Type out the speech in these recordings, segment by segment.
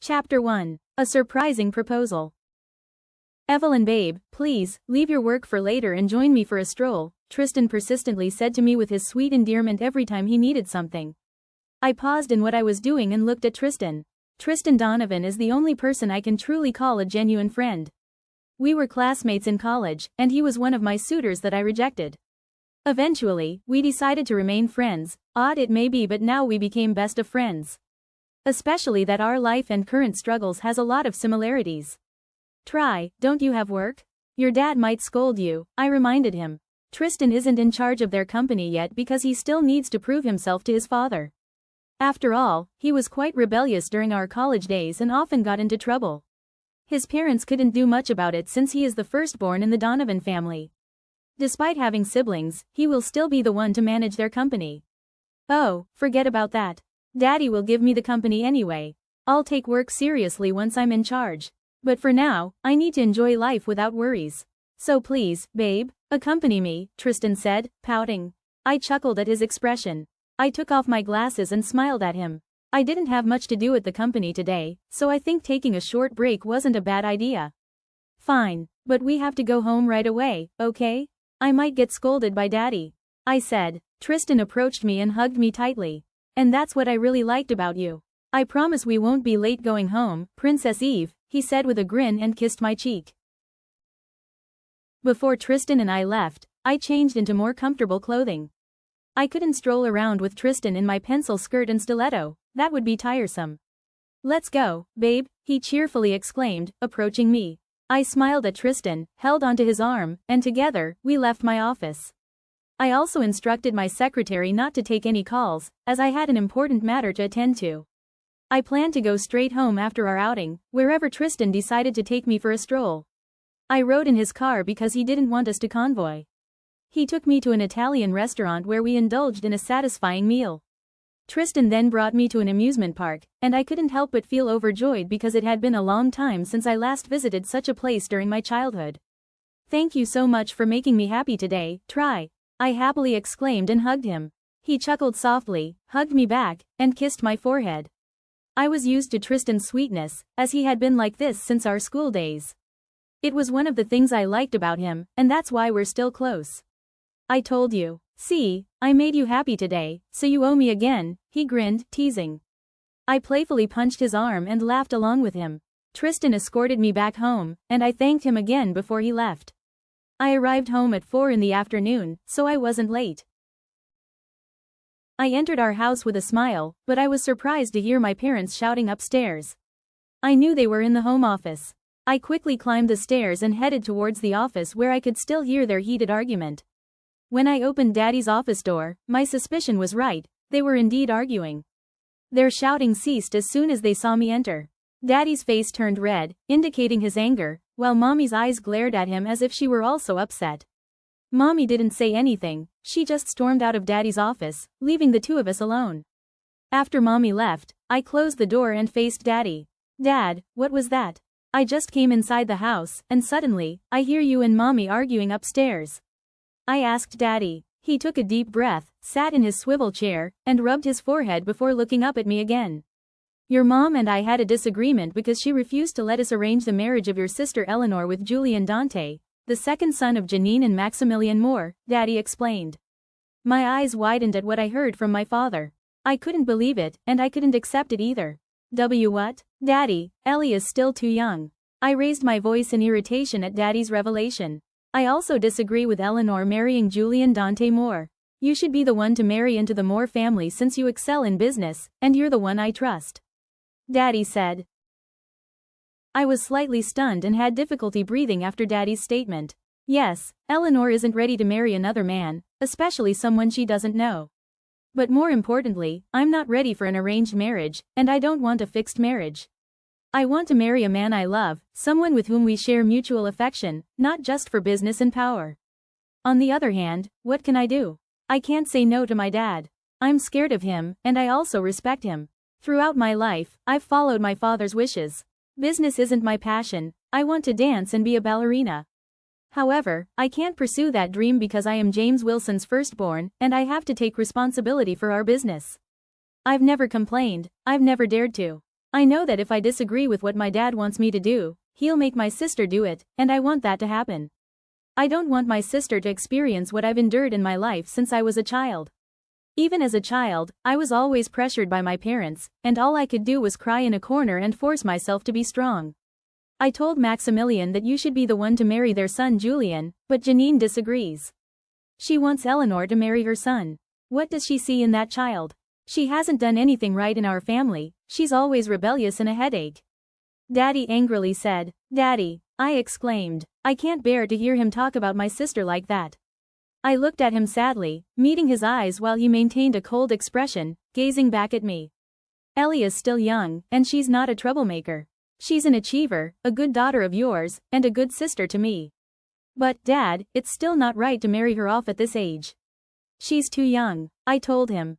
Chapter 1. A surprising proposal. Evelyn babe, please, leave your work for later and join me for a stroll, Tristan persistently said to me with his sweet endearment every time he needed something. I paused in what I was doing and looked at Tristan. Tristan Donovan is the only person I can truly call a genuine friend. We were classmates in college, and he was one of my suitors that I rejected. Eventually, we decided to remain friends, odd it may be, but now we became best of friends. Especially that our life and current struggles has a lot of similarities. Don't you have work? Your dad might scold you, I reminded him. Tristan isn't in charge of their company yet because he still needs to prove himself to his father. After all, he was quite rebellious during our college days and often got into trouble. His parents couldn't do much about it since he is the firstborn in the Donovan family. Despite having siblings, he will still be the one to manage their company. Oh, forget about that. Daddy will give me the company anyway. I'll take work seriously once I'm in charge. But for now, I need to enjoy life without worries. So please, babe, accompany me, Tristan said, pouting. I chuckled at his expression. I took off my glasses and smiled at him. I didn't have much to do at the company today, so I think taking a short break wasn't a bad idea. Fine, but we have to go home right away, okay? I might get scolded by Daddy, I said. Tristan approached me and hugged me tightly. And that's what I really liked about you. I promise we won't be late going home, Princess Eve, he said with a grin and kissed my cheek. Before Tristan and I left, I changed into more comfortable clothing. I couldn't stroll around with Tristan in my pencil skirt and stiletto, that would be tiresome. Let's go, babe, he cheerfully exclaimed, approaching me. I smiled at Tristan, held onto his arm, and together, we left my office. I also instructed my secretary not to take any calls, as I had an important matter to attend to. I planned to go straight home after our outing, wherever Tristan decided to take me for a stroll. I rode in his car because he didn't want us to convoy. He took me to an Italian restaurant where we indulged in a satisfying meal. Tristan then brought me to an amusement park, and I couldn't help but feel overjoyed because it had been a long time since I last visited such a place during my childhood. Thank you so much for making me happy today, I happily exclaimed and hugged him. He chuckled softly, hugged me back, and kissed my forehead. I was used to Tristan's sweetness, as he had been like this since our school days. It was one of the things I liked about him, and that's why we're still close. I told you. See, I made you happy today, so you owe me again, he grinned, teasing. I playfully punched his arm and laughed along with him. Tristan escorted me back home, and I thanked him again before he left. I arrived home at 4 in the afternoon, so I wasn't late. I entered our house with a smile, but I was surprised to hear my parents shouting upstairs. I knew they were in the home office. I quickly climbed the stairs and headed towards the office where I could still hear their heated argument. When I opened Daddy's office door, my suspicion was right, they were indeed arguing. Their shouting ceased as soon as they saw me enter. Daddy's face turned red, indicating his anger, while Mommy's eyes glared at him as if she were also upset. Mommy didn't say anything, she just stormed out of Daddy's office, leaving the two of us alone. After Mommy left, I closed the door and faced Daddy. Dad, what was that? I just came inside the house, and suddenly, I hear you and Mommy arguing upstairs. I asked Daddy. He took a deep breath, sat in his swivel chair, and rubbed his forehead before looking up at me again. Your mom and I had a disagreement because she refused to let us arrange the marriage of your sister Eleanor with Julian Dante, the second son of Janine and Maximilian Moore, Daddy explained. My eyes widened at what I heard from my father. I couldn't believe it, and I couldn't accept it either. What? Daddy, Ellie is still too young. I raised my voice in irritation at Daddy's revelation. I also disagree with Eleanor marrying Julian Dante Moore. You should be the one to marry into the Moore family since you excel in business, and you're the one I trust. Daddy said. I was slightly stunned and had difficulty breathing after Daddy's statement. Yes, Eleanor isn't ready to marry another man, especially someone she doesn't know. But more importantly, I'm not ready for an arranged marriage, and I don't want a fixed marriage. I want to marry a man I love, someone with whom we share mutual affection, not just for business and power. On the other hand, what can I do? I can't say no to my dad. I'm scared of him, and I also respect him. Throughout my life, I've followed my father's wishes. Business isn't my passion, I want to dance and be a ballerina. However, I can't pursue that dream because I am James Wilson's firstborn, and I have to take responsibility for our business. I've never complained, I've never dared to. I know that if I disagree with what my dad wants me to do, he'll make my sister do it, and I want that to happen. I don't want my sister to experience what I've endured in my life since I was a child. Even as a child, I was always pressured by my parents, and all I could do was cry in a corner and force myself to be strong. I told Maximilian that you should be the one to marry their son Julian, but Janine disagrees. She wants Eleanor to marry her son. What does she see in that child? She hasn't done anything right in our family, she's always rebellious and a headache. Daddy angrily said. Daddy, I exclaimed. I can't bear to hear him talk about my sister like that. I looked at him sadly, meeting his eyes while he maintained a cold expression, gazing back at me. Ellie is still young, and she's not a troublemaker. She's an achiever, a good daughter of yours, and a good sister to me. But, Dad, it's still not right to marry her off at this age. She's too young, I told him.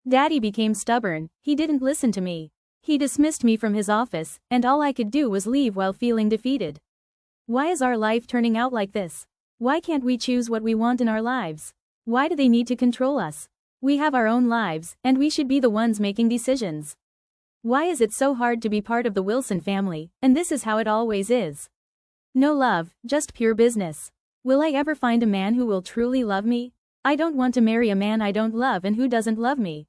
Daddy became stubborn, he didn't listen to me. He dismissed me from his office, and all I could do was leave while feeling defeated. Why is our life turning out like this? Why can't we choose what we want in our lives? Why do they need to control us? We have our own lives, and we should be the ones making decisions. Why is it so hard to be part of the Wilson family, and this is how it always is? No love, just pure business. Will I ever find a man who will truly love me? I don't want to marry a man I don't love and who doesn't love me.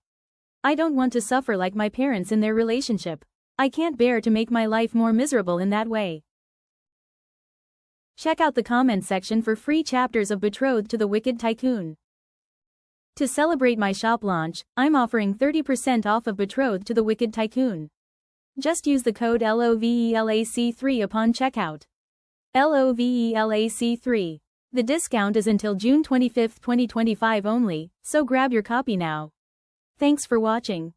I don't want to suffer like my parents in their relationship. I can't bear to make my life more miserable in that way. Check out the comment section for free chapters of Betrothed to the Wicked Tycoon. To celebrate my shop launch, I'm offering 30% off of Betrothed to the Wicked Tycoon. Just use the code LOVELAC3 upon checkout. LOVELAC3. The discount is until June 25, 2025 only, so grab your copy now. Thanks for watching.